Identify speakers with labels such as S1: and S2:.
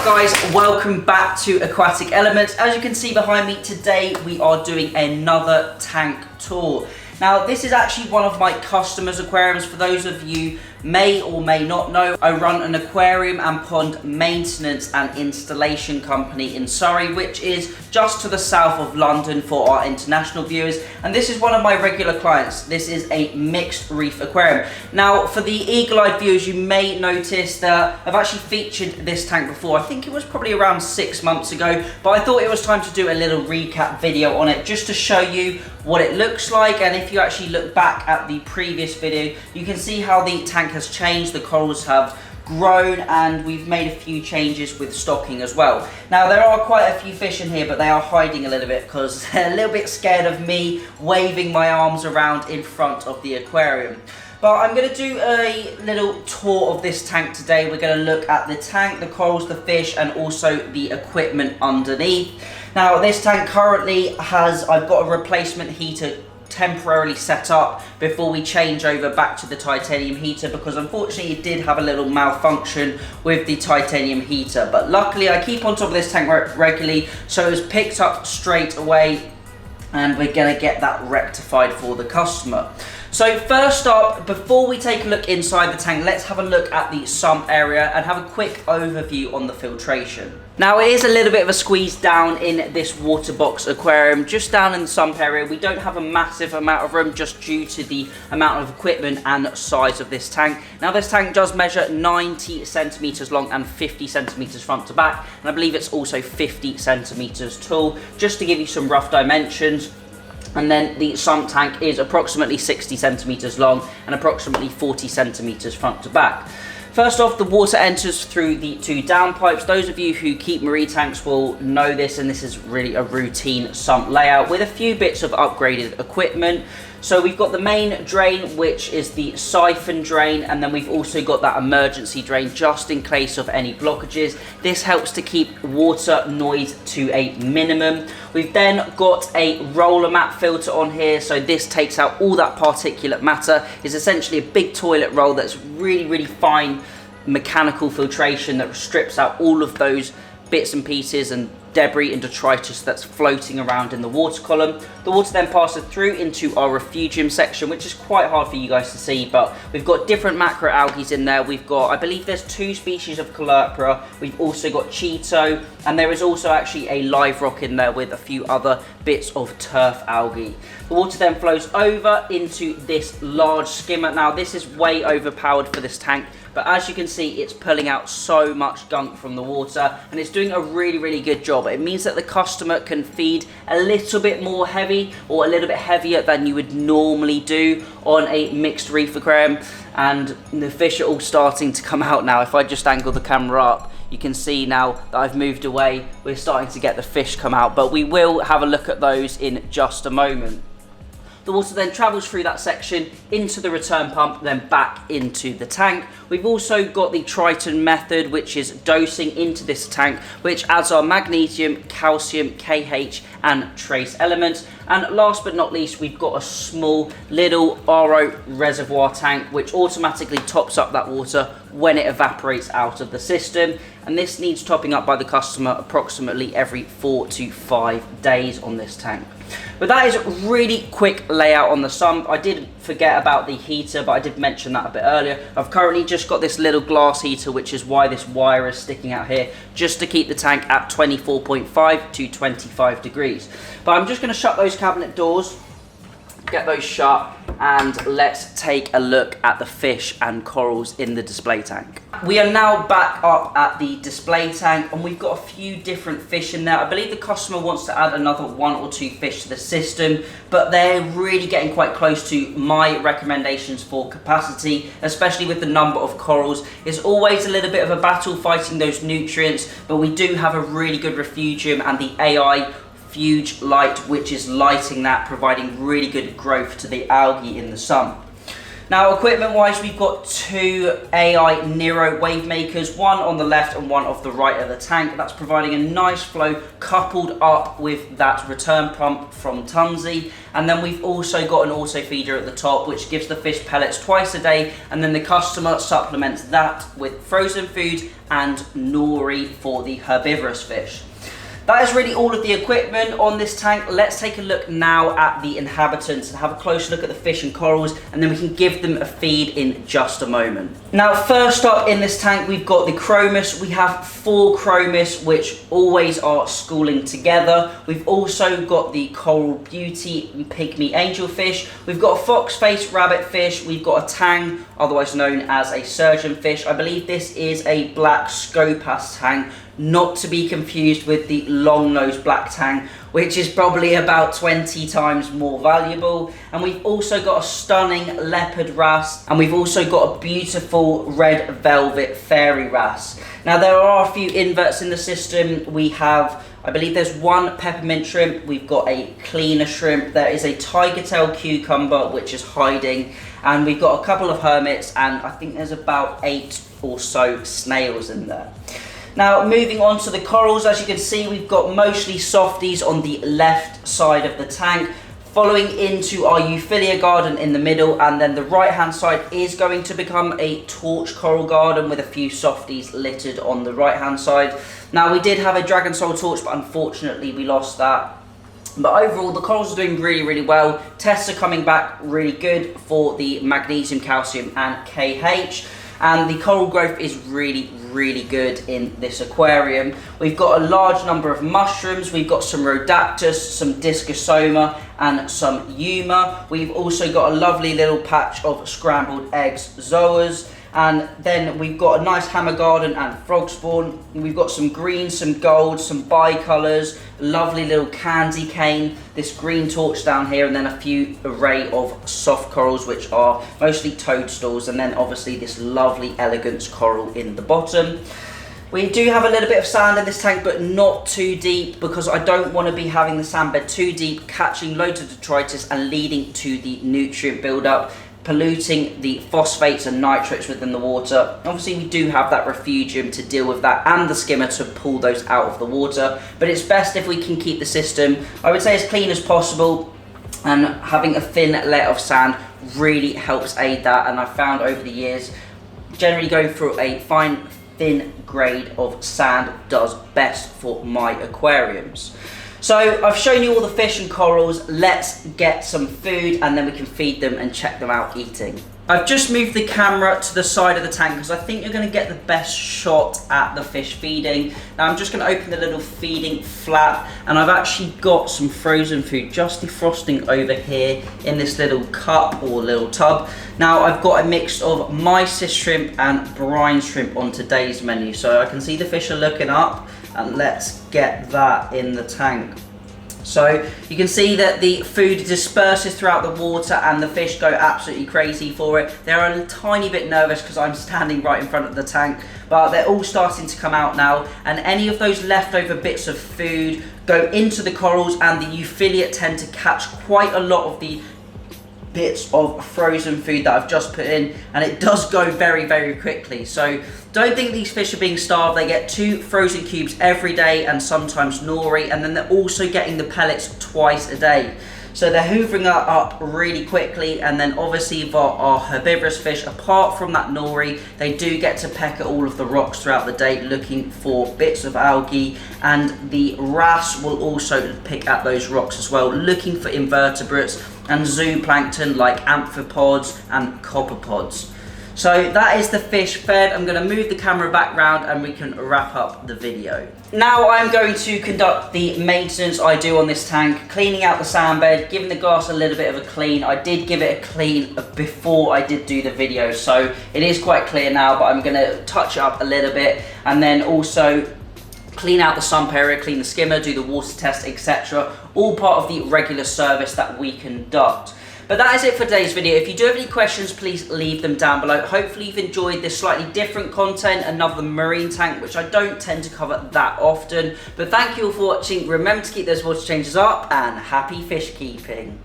S1: up guys, welcome back to Aquatic Elements. As you can see behind me today, we are doing another tank tour. Now this is actually one of my customers' aquariums. For those of you may or may not know, I run an aquarium and pond maintenance and installation company in Surrey, which is just to the south of London for our international viewers. And this is one of my regular clients. This is a mixed reef aquarium. Now for the eagle-eyed viewers, you may notice that I've actually featured this tank before. I think it was probably around 6 months ago, but I thought it was time to do a little recap video on it just to show you what it looks like. And if you actually look back at the previous video, you can see how the tank has changed. The corals have grown and we've made a few changes with stocking as well. Now there are quite a few fish in here, but they are hiding a little bit because they're a little bit scared of me waving my arms around in front of the aquarium. But I'm going to do a little tour of this tank today. We're going to look at the tank, the corals, the fish, and also the equipment underneath. Now this tank currently has, I've got a replacement heater temporarily set up before we change over back to the titanium heater, because unfortunately it did have a little malfunction with the titanium heater. But luckily I keep on top of this tank regularly, so it was picked up straight away and we're going to get that rectified for the customer. So first up, before we take a look inside the tank, let's have a look at the sump area and have a quick overview on the filtration. Now it is a little bit of a squeeze down in this water box aquarium, just down in the sump area. We don't have a massive amount of room just due to the amount of equipment and size of this tank. Now this tank does measure 90 centimeters long and 50 centimeters front to back, and I believe it's also 50 centimeters tall, just to give you some rough dimensions. And then the sump tank is approximately 60 centimeters long and approximately 40 centimeters front to back. First off, the water enters through the two downpipes. Those of you who keep marine tanks will know this, and this is really a routine sump layout with a few bits of upgraded equipment. So we've got the main drain, which is the siphon drain, and then we've also got that emergency drain just in case of any blockages. This helps to keep water noise to a minimum. We've then got a roller mat filter on here, so this takes out all that particulate matter. It's essentially a big toilet roll that's really fine mechanical filtration that strips out all of those bits and pieces and debris and detritus that's floating around in the water column. The water then passes through into our refugium section, which is quite hard for you guys to see, but we've got different macroalgae in there. We've got, I believe there's 2 species of Coleoptera. We've also got Cheeto, and there is also actually a live rock in there with a few other bits of turf algae. The water then flows over into this large skimmer. Now this is way overpowered for this tank, but as you can see, it's pulling out so much gunk from the water and it's doing a really good job. It means that the customer can feed a little bit more heavy or a little bit heavier than you would normally do on a mixed reef aquarium. And the fish are all starting to come out now. If I just angle the camera up, you can see now that I've moved away, we're starting to get the fish come out, but we will have a look at those in just a moment. The water then travels through that section into the return pump, then back into the tank. We've also got the Triton method, which is dosing into this tank, which adds our magnesium, calcium, KH, and trace elements. And last but not least, we've got a small little RO reservoir tank, which automatically tops up that water when it evaporates out of the system. And this needs topping up by the customer approximately every 4 to 5 days on this tank. But that is a really quick layout on the sump. I did forget about the heater, but I did mention that a bit earlier. I've currently just got this little glass heater, which is why this wire is sticking out here, just to keep the tank at 24.5 to 25 degrees. But I'm just going to shut those cabinet doors, get those shut, and let's take a look at the fish and corals in the display tank. We are now back up at the display tank and we've got a few different fish in there. I believe the customer wants to add another 1 or 2 fish to the system, but they're really getting quite close to my recommendations for capacity, especially with the number of corals. It's always a little bit of a battle fighting those nutrients, but we do have a really good refugium and the AI Fuge light, which is lighting that, providing really good growth to the algae in the sump. Now, equipment-wise, we've got two AI Nero wave makers, one on the left and one off the right of the tank. That's providing a nice flow coupled up with that return pump from Tunzi. And then we've also got an auto feeder at the top, which gives the fish pellets twice a day. And then the customer supplements that with frozen food and nori for the herbivorous fish. That is really all of the equipment on this tank. Let's take a look now at the inhabitants and have a closer look at the fish and corals, and then we can give them a feed in just a moment. Now, first up in this tank, we've got the chromis. We have 4 chromis, which always are schooling together. We've also got the coral beauty and pygmy angelfish. We've got a fox-faced rabbitfish. We've got a tang, otherwise known as a surgeonfish. I believe this is a black scopas tang, not to be confused with the long-nosed black tang, which is probably about 20 times more valuable. And we've also got a stunning leopard wrasse, and we've also got a beautiful red velvet fairy wrasse. Now, there are a few inverts in the system. We have, I believe there's one peppermint shrimp, we've got a cleaner shrimp, there is a tiger tail cucumber which is hiding, and we've got a couple of hermits, and I think there's about 8 or so snails in there. Now, moving on to the corals, as you can see, we've got mostly softies on the left side of the tank, following into our Euphilia garden in the middle, and then the right hand side is going to become a torch coral garden with a few softies littered on the right hand side. Now, we did have a dragon soul torch, but unfortunately we lost that. But overall, the corals are doing really, really well. Tests are coming back really good for the magnesium, calcium and KH. And the coral growth is really, really good in this aquarium. We've got a large number of mushrooms. We've got some rhodactus, some discosoma and some yuma. We've also got a lovely little patch of scrambled eggs zoas. And then we've got a nice hammer garden and frog spawn. We've got some green, some gold, some bicolours, lovely little candy cane, this green torch down here, and then a few array of soft corals, which are mostly toadstools, and then obviously this lovely elegance coral in the bottom. We do have a little bit of sand in this tank, but not too deep, because I don't want to be having the sand bed too deep, catching loads of detritus and leading to the nutrient buildup, polluting the phosphates and nitrates within the water. Obviously, we do have that refugium to deal with that and the skimmer to pull those out of the water, but it's best if we can keep the system, I would say, as clean as possible, and having a thin layer of sand really helps aid that. And I've found over the years, generally going through a fine thin grade of sand does best for my aquariums. So I've shown you all the fish and corals. Let's get some food and then we can feed them and check them out eating. I've just moved the camera to the side of the tank because I think you're going to get the best shot at the fish feeding. Now I'm just going to open the little feeding flap, and I've actually got some frozen food just defrosting over here in this little cup or little tub. Now I've got a mix of mysis shrimp and brine shrimp on today's menu, so I can see the fish are looking up, and let's get that in the tank. So you can see that the food disperses throughout the water and the fish go absolutely crazy for it. They're a tiny bit nervous because I'm standing right in front of the tank, but they're all starting to come out now, and any of those leftover bits of food go into the corals, and the Euphilia tend to catch quite a lot of the bits of frozen food that I've just put in, and it does go very, very quickly. So don't think these fish are being starved. They get 2 frozen cubes every day and sometimes nori, and then they're also getting the pellets twice a day. So they're hoovering that up really quickly, and then obviously for our herbivorous fish, apart from that nori, they do get to peck at all of the rocks throughout the day looking for bits of algae, and the wrasse will also pick at those rocks as well, looking for invertebrates and zooplankton like amphipods and copepods. So that is the fish fed. I'm going to move the camera back round and we can wrap up the video. Now I'm going to conduct the maintenance I do on this tank, cleaning out the sand bed, giving the glass a little bit of a clean. I did give it a clean before I did do the video, so it is quite clear now, but I'm going to touch it up a little bit, and then also clean out the sump area, clean the skimmer, do the water test, etc. All part of the regular service that we conduct. But that is it for today's video. If you do have any questions, please leave them down below. Hopefully you've enjoyed this slightly different content, another marine tank, which I don't tend to cover that often. But thank you all for watching. Remember to keep those water changes up, and happy fish keeping.